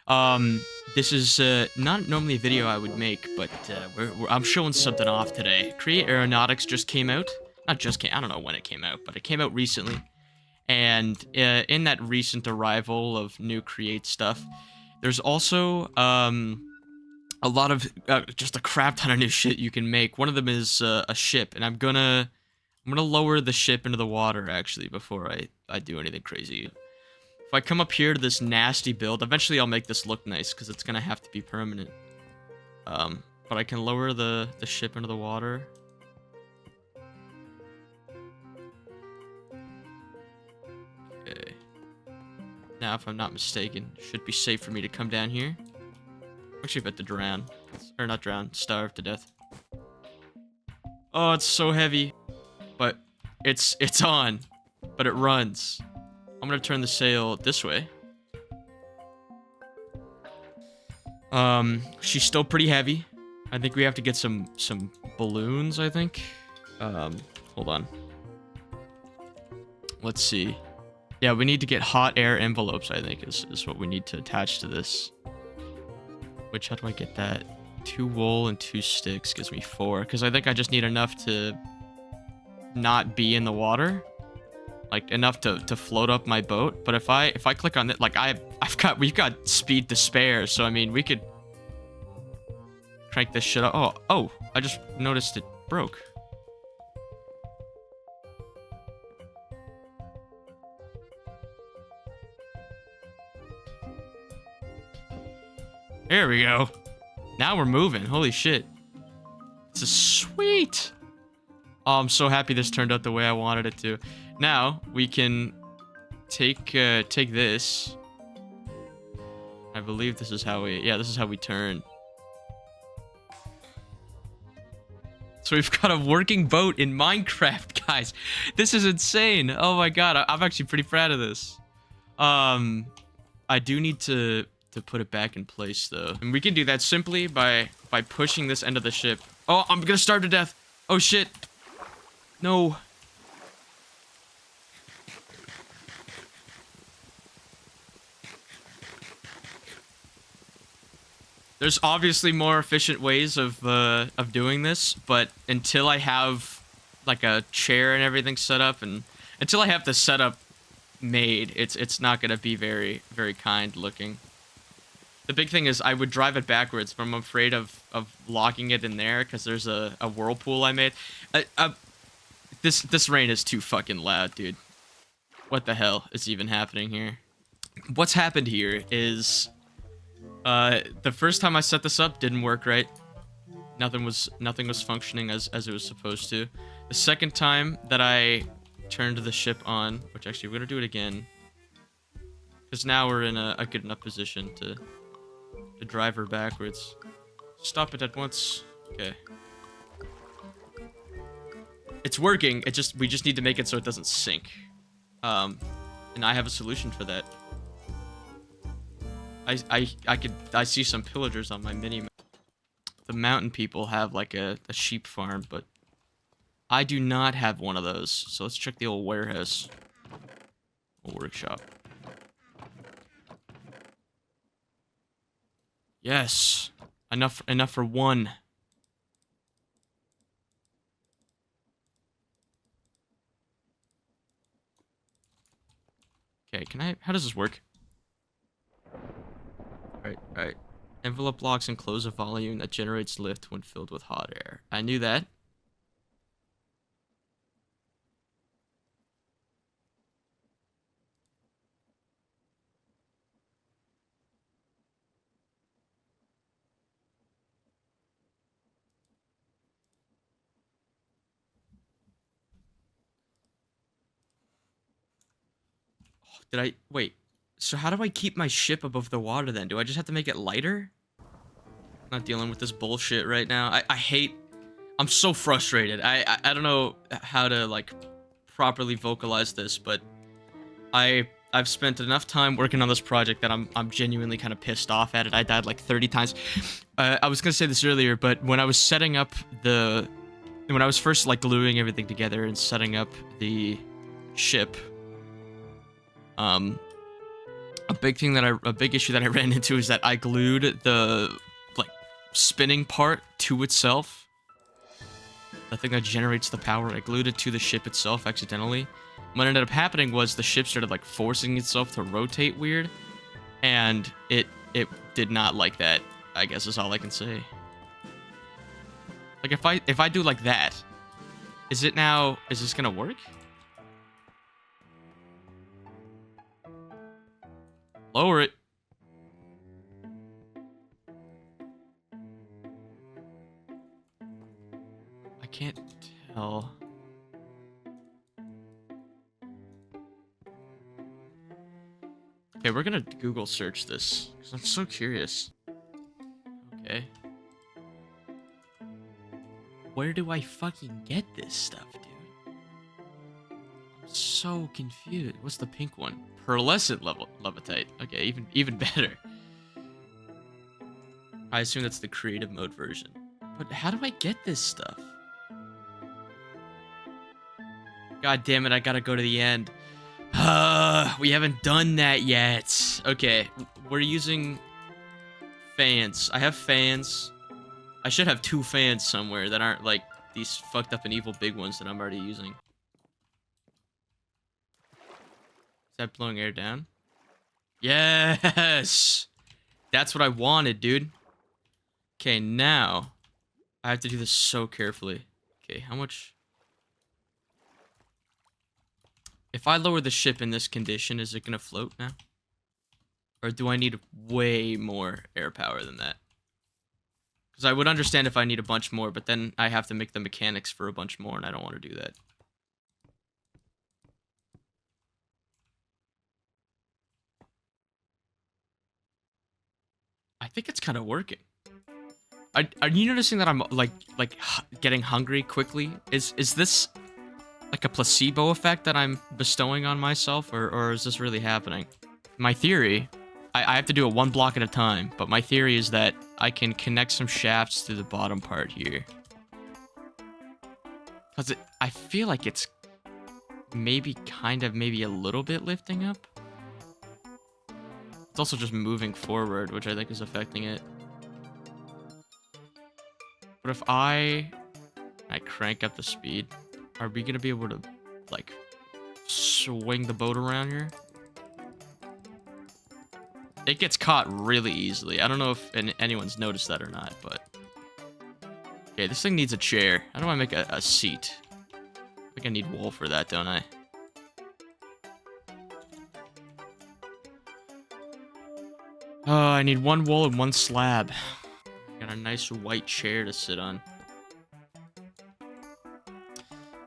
This is not normally a video I would make, but I'm showing something off today. Create Aeronautics just came out. Not just came. I don't know when it came out, but it came out recently. And in that recent arrival of new Create stuff, there's also a lot of just a crap ton of new shit you can make. One of them is a ship, and I'm gonna lower the ship into the water actually before I do anything crazy. If I come up here to this nasty build, eventually I'll make this look nice because it's gonna have to be permanent. But I can lower the ship into the water. Okay. Now, if I'm not mistaken, it should be safe for me to come down here. I'm actually about to drown. Or not drown, starve to death. Oh, it's so heavy. But it's on. But it runs. I'm gonna turn the sail this way. She's still pretty heavy. I think we have to get some balloons, I think. Hold on. Let's see. Yeah, we need to get hot air envelopes, I think, is what we need to attach to this. Which, how do I get that? 2 wool and 2 sticks gives me 4. Because I think I just need enough to not be in the water. Like, enough to float up my boat. But if I click on it, like, we've got speed to spare. So, I mean, we could crank this shit up. Oh, I just noticed it broke. There we go. Now we're moving. Holy shit. This is sweet. Oh, I'm so happy this turned out the way I wanted it to. Now, we can take this. I believe this is how we... Yeah, this is how we turn. So we've got a working boat in Minecraft, guys. This is insane. Oh my god, I'm actually pretty proud of this. I do need to put it back in place, though. And we can do that simply by pushing this end of the ship. Oh, I'm gonna starve to death. Oh, shit. No. There's obviously more efficient ways of doing this, but until I have, like, a chair and everything set up, and until I have the setup made, it's not gonna be very, very kind looking. The big thing is I would drive it backwards, but I'm afraid of locking it in there because there's a whirlpool I made. This rain is too fucking loud, dude. What the hell is even happening here? What's happened here is the first time I set this up didn't work right. Nothing was functioning as it was supposed to. The second time that I turned the ship on, which actually we're gonna do it again, because now we're in a good enough position to drive her backwards. Stop it at once. Okay. It's working. We just need to make it so it doesn't sink. And I have a solution for that. I see some pillagers on my mini map. The mountain people have like a sheep farm, but I do not have one of those. So let's check the old warehouse. Old workshop. Yes. Enough for one. Okay, how does this work? Alright. Envelope locks enclose a volume that generates lift when filled with hot air. I knew that. Wait. So how do I keep my ship above the water then? Do I just have to make it lighter? I'm not dealing with this bullshit right now. I'm so frustrated. I don't know how to, like, properly vocalize this, but I've spent enough time working on this project that I'm genuinely kind of pissed off at it. I died like 30 times. I was gonna say this earlier, but when I was setting up when I was first, like, gluing everything together and setting up the ship, A big issue that I ran into is that I glued the, like, spinning part to itself. The thing that generates the power, I glued it to the ship itself accidentally. What ended up happening was the ship started, like, forcing itself to rotate weird. And it did not like that, I guess is all I can say. Like, if I do like that, is this gonna work? Lower it. I can't tell. Okay, we're gonna Google search this, because I'm so curious. Okay. Where do I fucking get this stuff, dude? I'm so confused. What's the pink one? Pearlescent levitate. Okay, even better. I assume that's the creative mode version. But how do I get this stuff? God damn it, I gotta go to the end. We haven't done that yet. Okay, we're using fans. I have fans. I should have 2 fans somewhere that aren't like these fucked up and evil big ones that I'm already using. Is that blowing air down? Yes! That's what I wanted, dude. Okay, now I have to do this so carefully. Okay, how much? If I lower the ship in this condition, is it gonna float now? Or do I need way more air power than that? Because I would understand if I need a bunch more, but then I have to make the mechanics for a bunch more, and I don't want to do that. I think it's kind of working. Are you noticing that I'm like getting hungry quickly? Is this like a placebo effect that I'm bestowing on myself, or is this really happening? My theory, I have to do it 1 block at a time, but my theory is that I can connect some shafts to the bottom part here. Because I feel like it's maybe a little bit lifting up. It's also just moving forward, which I think is affecting it. But if I crank up the speed, are we gonna be able to, like, swing the boat around here? It gets caught really easily. I don't know if anyone's noticed that or not, but... Okay, this thing needs a chair. How do I make a seat? I think I need wool for that, don't I? Oh, I need 1 wool and 1 slab. Got a nice white chair to sit on.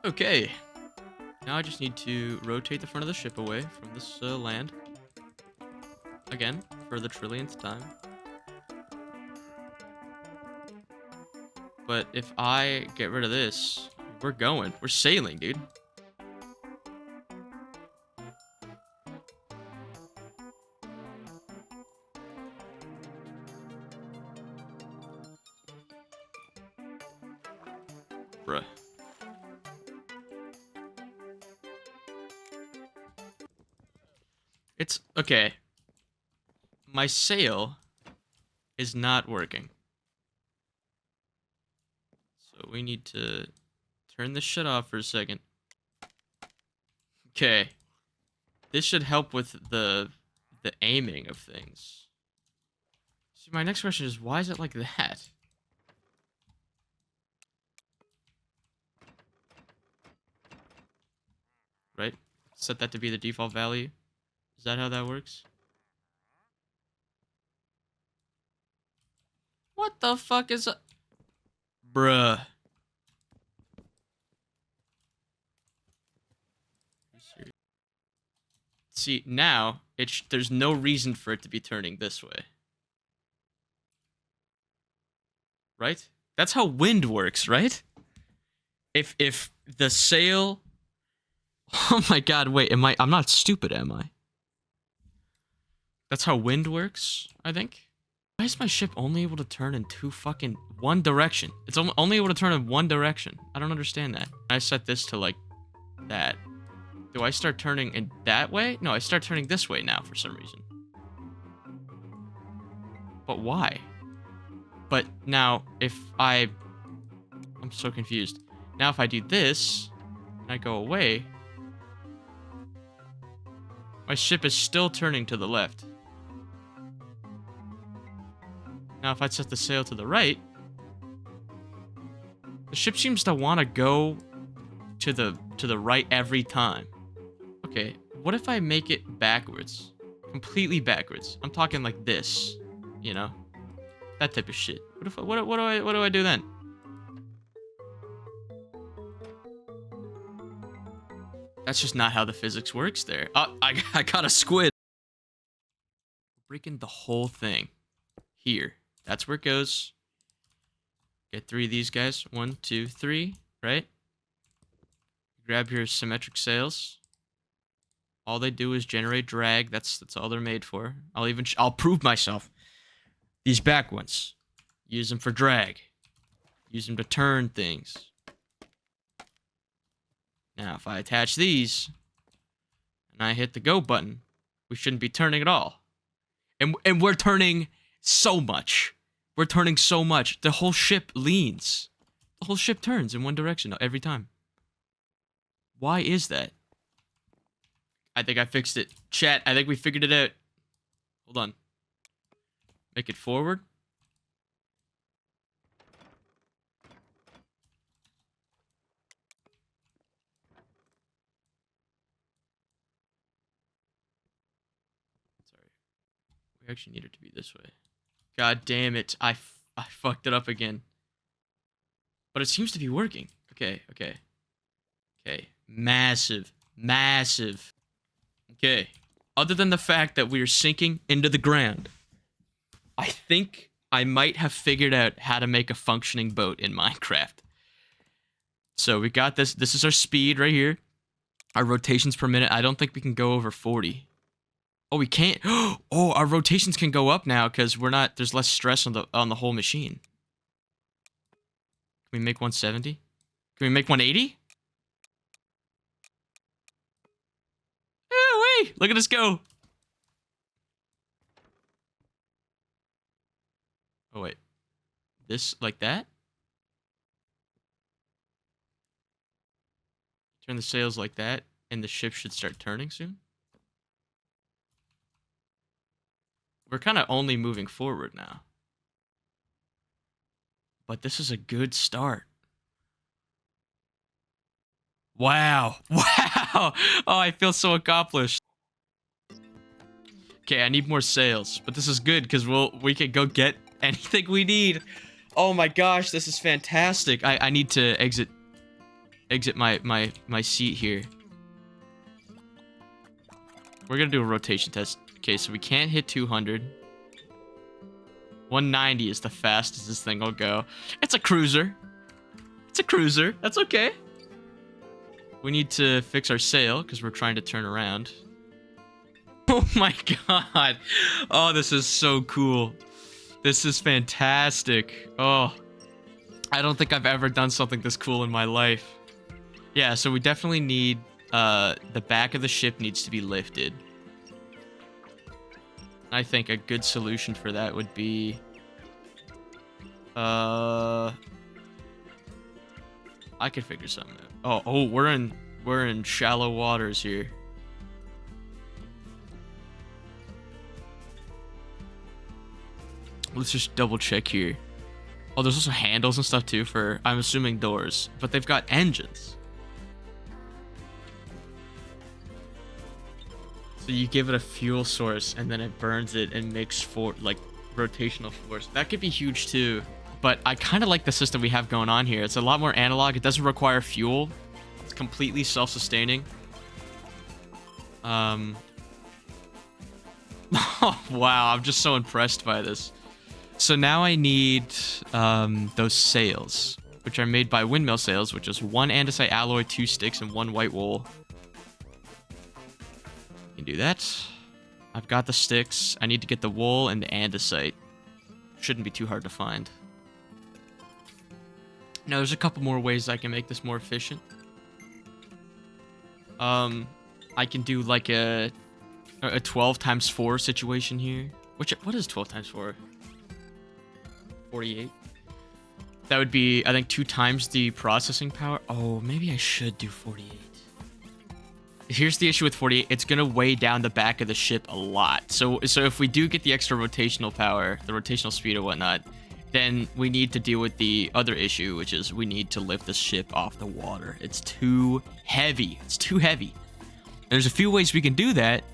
Okay. Now I just need to rotate the front of the ship away from this land. Again, for the trillionth time. But if I get rid of this, we're going. We're sailing, dude. Bruh. It's okay. My sail is not working. So we need to turn this shit off for a second. Okay. This should help with the aiming of things. See, my next question is, why is it like that? Right? Set that to be the default value. Is that how that works? What the fuck is a... Bruh. See, now, there's no reason for it to be turning this way. Right? That's how wind works, right? If the sail... Oh my god, wait, I'm not stupid, am I? That's how wind works, I think. Why is my ship only able to turn in one direction? It's only able to turn in one direction. I don't understand that. I set this to, like, that. Do I start turning in that way? No, I start turning this way now for some reason. But why? But now, if I'm so confused. Now, if I do this, and I go away, my ship is still turning to the left. Now, if I set the sail to the right, the ship seems to want to go to the right every time. Okay, what if I make it backwards? Completely backwards. I'm talking like this, you know? That type of shit. What do I do then? That's just not how the physics works there. Oh, I got a squid. Breaking the whole thing. Here. That's where it goes. Get 3 of these guys. 1, 2, 3. Right? Grab your symmetric sails. All they do is generate drag. That's all they're made for. I'll prove myself. These back ones. Use them for drag. Use them to turn things. Now, if I attach these, and I hit the go button, we shouldn't be turning at all. And we're turning so much. We're turning so much. The whole ship leans. The whole ship turns in one direction every time. Why is that? I think I fixed it. Chat, I think we figured it out. Hold on. Make it forward. Sorry. We actually need it to be this way. God damn it. I fucked it up again. But it seems to be working. Okay. Okay. Massive. Okay. Other than the fact that we are sinking into the ground, I think I might have figured out how to make a functioning boat in Minecraft. So we got this. This is our speed right here. Our rotations per minute. I don't think we can go over 40. Oh, we can't. Oh, our rotations can go up now because there's less stress on the whole machine. Can we make 170? Can we make 180? Oh, wait. Look at us go. Oh, wait. This, like that? Turn the sails like that, and the ship should start turning soon. We're kind of only moving forward now. But this is a good start. Wow. Wow. Oh, I feel so accomplished. Okay, I need more sails. But this is good because we can go get anything we need. Oh my gosh, this is fantastic. I need to exit my seat here. We're gonna do a rotation test. Okay, so we can't hit 200. 190 is the fastest this thing will go. It's a cruiser. It's a cruiser. That's okay. We need to fix our sail because we're trying to turn around. Oh my god. Oh, this is so cool. This is fantastic. Oh, I don't think I've ever done something this cool in my life. Yeah, so we definitely need, the back of the ship needs to be lifted. I think a good solution for that would be, I could figure something out. Oh, we're in shallow waters here. Let's just double check here. Oh, there's also handles and stuff too for, I'm assuming, doors, but they've got engines. So you give it a fuel source and then it burns it and makes rotational force. That could be huge too. But I kind of like the system we have going on here. It's a lot more analog. It doesn't require fuel. It's completely self-sustaining. Oh, wow. I'm just so impressed by this. So now I need those sails, which are made by windmill sails, which is 1 andesite alloy, 2 sticks, and 1 white wool. Can do that. I've got the sticks. I need to get the wool and the andesite. Shouldn't be too hard to find. Now, there's a couple more ways I can make this more efficient. I can do like a 12 times 4 situation here. What is 12 times 4? 48. That would be, I think, 2 times the processing power. Oh, maybe I should do 48. Here's the issue with 48. It's going to weigh down the back of the ship a lot. So if we do get the extra rotational power, the rotational speed and whatnot, then we need to deal with the other issue, which is we need to lift the ship off the water. It's too heavy. It's too heavy. And there's a few ways we can do that,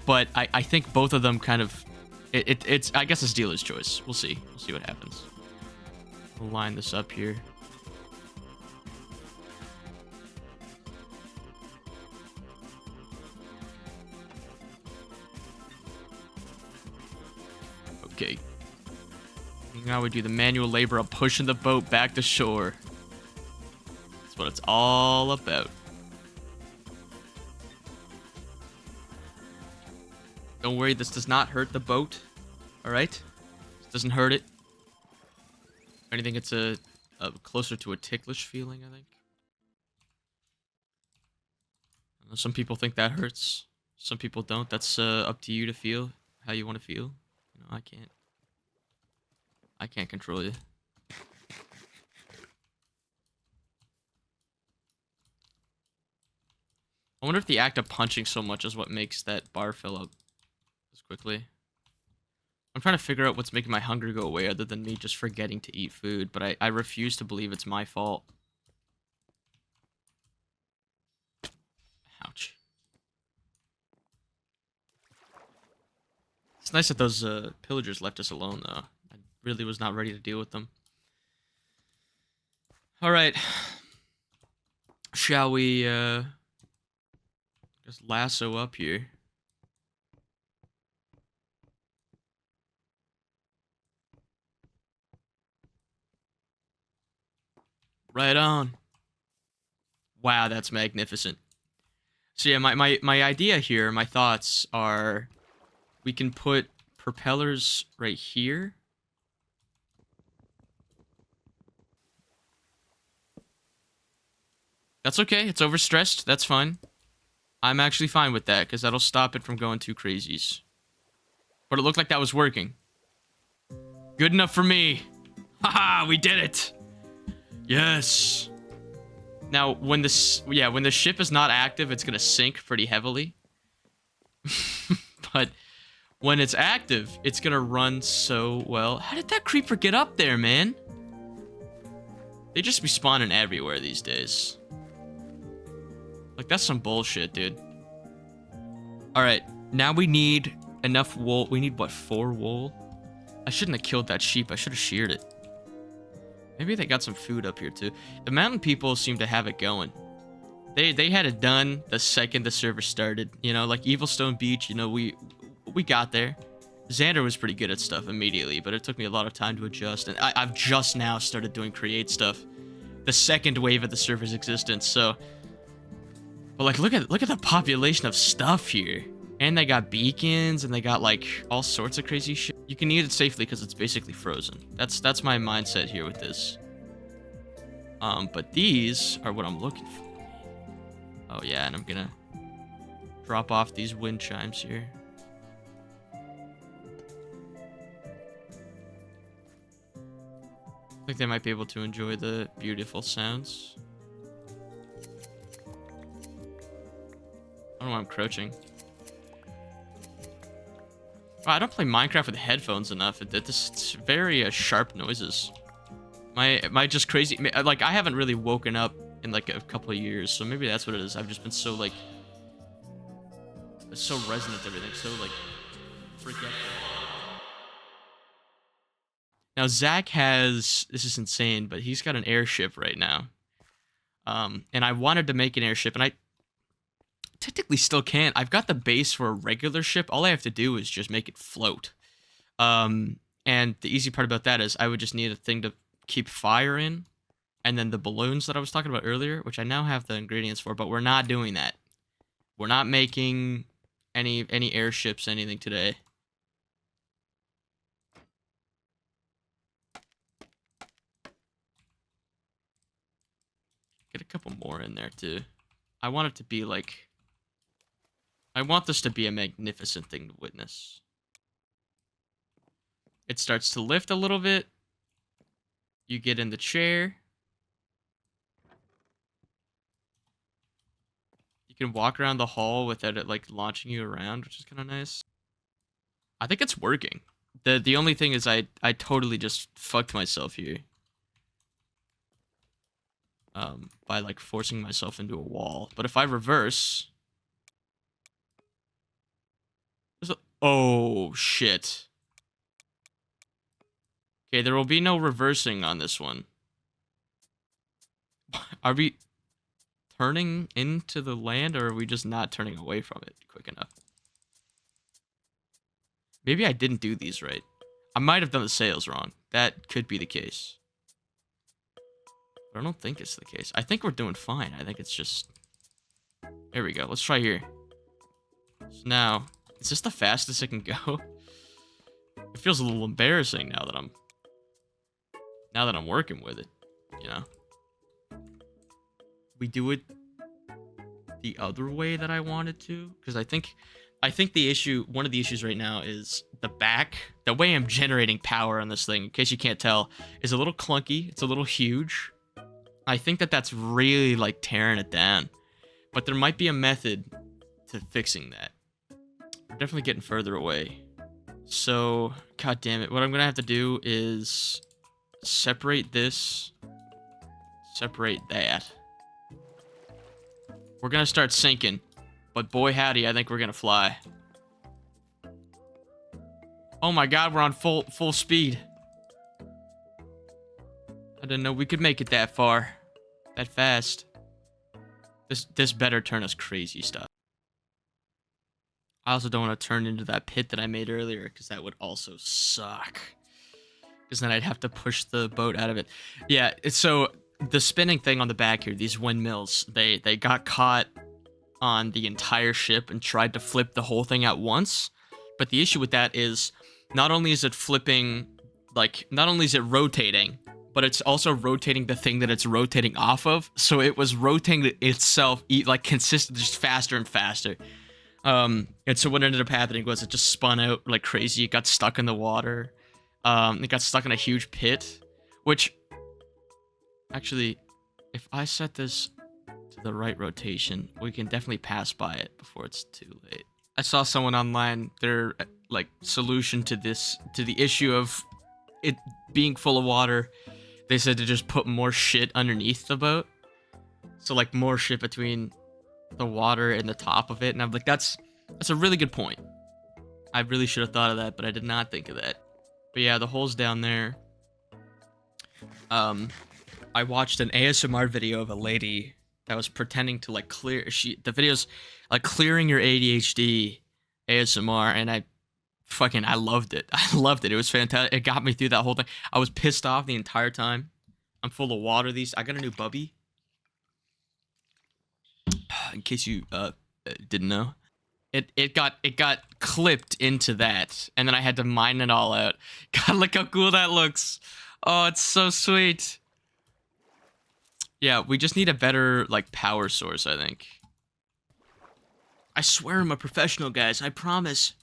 but I think both of them kind of... It's I guess it's dealer's choice. We'll see. We'll see what happens. We'll line this up here. Okay. Now we do the manual labor of pushing the boat back to shore. That's what it's all about. Don't worry, this does not hurt the boat. Alright? This doesn't hurt it. If anything, it's a closer to a ticklish feeling, I think. I know some people think that hurts. Some people don't. That's up to you to feel how you want to feel. You know, I can't control you. I wonder if the act of punching so much is what makes that bar fill up as quickly. I'm trying to figure out what's making my hunger go away other than me just forgetting to eat food, but I refuse to believe it's my fault. Ouch. It's nice that those pillagers left us alone, though. I really was not ready to deal with them. Alright. Shall we, just lasso up here? Right on. Wow, that's magnificent. So yeah, my idea here, my thoughts are... We can put propellers right here. That's okay. It's overstressed. That's fine. I'm actually fine with that, because that'll stop it from going too crazies. But it looked like that was working. Good enough for me. Haha, we did it. Yes. Now, when the ship is not active, it's going to sink pretty heavily. But... when it's active, it's gonna run so well. How did that creeper get up there, man? They just be spawning everywhere these days. Like, that's some bullshit, dude. Alright, now we need enough wool. We need, what, 4 wool? I shouldn't have killed that sheep. I should have sheared it. Maybe they got some food up here, too. The mountain people seem to have it going. They had it done the second the server started. You know, like Evilstone Beach, you know, we got there. Xander was pretty good at stuff immediately, but it took me a lot of time to adjust. And I've just now started doing create stuff. The second wave of the server's existence, so... But, like, look at the population of stuff here. And they got beacons, and they got, like, all sorts of crazy shit. You can eat it safely because it's basically frozen. That's my mindset here with this. But these are what I'm looking for. Oh, yeah, and I'm gonna drop off these wind chimes here. I think they might be able to enjoy the beautiful sounds. I don't know why I'm crouching. Wow, I don't play Minecraft with headphones enough. It's very sharp noises. Am I just crazy? Like, I haven't really woken up in like a couple of years, so maybe that's what it is. I've just been so like... It's so resonant, everything. So like... forgetful. Now, Zach has... This is insane, but he's got an airship right now. And I wanted to make an airship, and I technically still can't. I've got the base for a regular ship. All I have to do is just make it float. And the easy part about that is I would just need a thing to keep fire in. And then the balloons that I was talking about earlier, which I now have the ingredients for, but we're not doing that. We're not making any airships, anything today. Get a couple more in there, too. I want it to be, like... I want this to be a magnificent thing to witness. It starts to lift a little bit. You get in the chair. You can walk around the hall without it like launching you around, which is kind of nice. I think it's working. The only thing is I totally just fucked myself here. By like forcing myself into a wall. But if I reverse, oh shit. Okay, there will be no reversing on this one. Are we turning into the land, or are we just not turning away from it quick enough? Maybe I didn't do these right. I might have done the sails wrong. That could be the case. But I don't think it's the case. I think we're doing fine. I think it's just... There we go. Let's try here. So now, is this the fastest it can go? It feels a little embarrassing now that I'm working with it, you know? We do it the other way that I wanted to, because I think the issue, one of the issues right now is the back. The way I'm generating power on this thing, in case you can't tell, is a little clunky. It's a little huge. I think that's really like tearing it down, but there might be a method to fixing that. We're definitely getting further away. So, god damn it, what I'm gonna have to do is separate this, separate that. We're gonna start sinking, but boy howdy, I think we're gonna fly. Oh my god, we're on full speed. I didn't know we could make it that far, that fast. This better turn us crazy stuff. I also don't want to turn into that pit that I made earlier, because that would also suck. Because then I'd have to push the boat out of it. Yeah, so the spinning thing on the back here, these windmills, they got caught on the entire ship and tried to flip the whole thing at once. But the issue with that is, not only is it flipping, like, not only is it rotating, but it's also rotating the thing that it's rotating off of. So it was rotating itself, like, consistently, just faster and faster. And so what ended up happening was it just spun out like crazy. It got stuck in the water. It got stuck in a huge pit, which, actually, if I set this to the right rotation, we can definitely pass by it before it's too late. I saw someone online, their, like, solution to this, to the issue of it being full of water, they said to just put more shit underneath the boat. So, like, more shit between the water and the top of it. And I'm like, that's a really good point. I really should have thought of that, but I did not think of that. But yeah, the hole's down there. I watched an ASMR video of a lady that was pretending to, like, the video's like clearing your ADHD ASMR, and I loved it. I loved it. It was fantastic. It got me through that whole thing. I was pissed off the entire time. I'm full of water. I got a new bubby. In case you didn't know. It got clipped into that, and then I had to mine it all out. God, look how cool that looks. Oh, it's so sweet. Yeah, we just need a better, like, power source, I think. I swear I'm a professional, guys. I promise.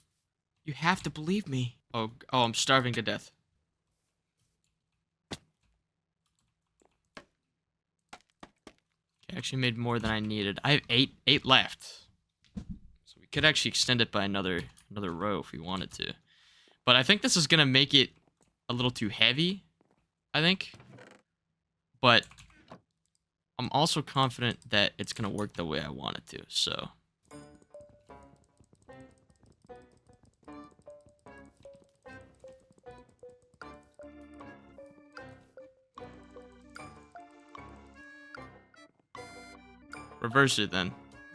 You have to believe me. Oh, I'm starving to death. I actually made more than I needed. I have eight left. So we could actually extend it by another row if we wanted to. But I think this is gonna make it a little too heavy, I think. But I'm also confident that it's gonna work the way I want it to, so. Reverse it then,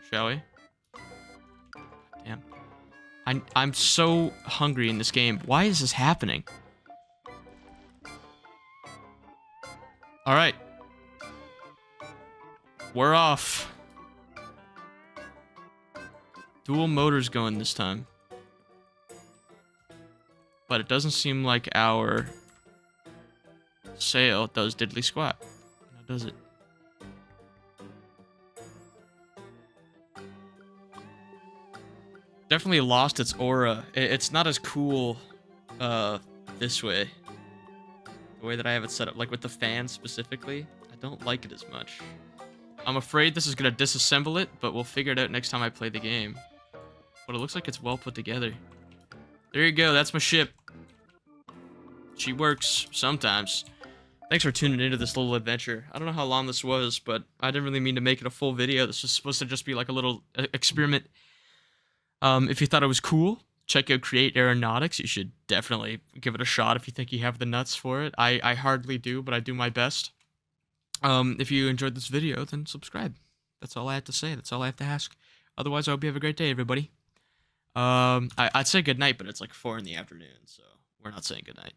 shall we? Damn. I'm so hungry in this game. Why is this happening? Alright. We're off. Dual motors going this time. But it doesn't seem like our sail does diddly squat. Now does it? Definitely lost its aura. It's not as cool this way. The way that I have it set up, like with the fan specifically, I don't like it as much. I'm afraid this is gonna disassemble it, but we'll figure it out next time I play the game. But it looks like it's well put together. There you go, that's my ship. She works sometimes. Thanks for tuning into this little adventure. I don't know how long this was, but I didn't really mean to make it a full video. This was supposed to just be like a little experiment. If you thought it was cool, check out Create Aeronautics. You should definitely give it a shot if you think you have the nuts for it. I hardly do, but I do my best. If you enjoyed this video, then subscribe. That's all I have to say. That's all I have to ask. Otherwise, I hope you have a great day, everybody. I'd say good night, but it's like 4 in the afternoon, so we're not saying good night.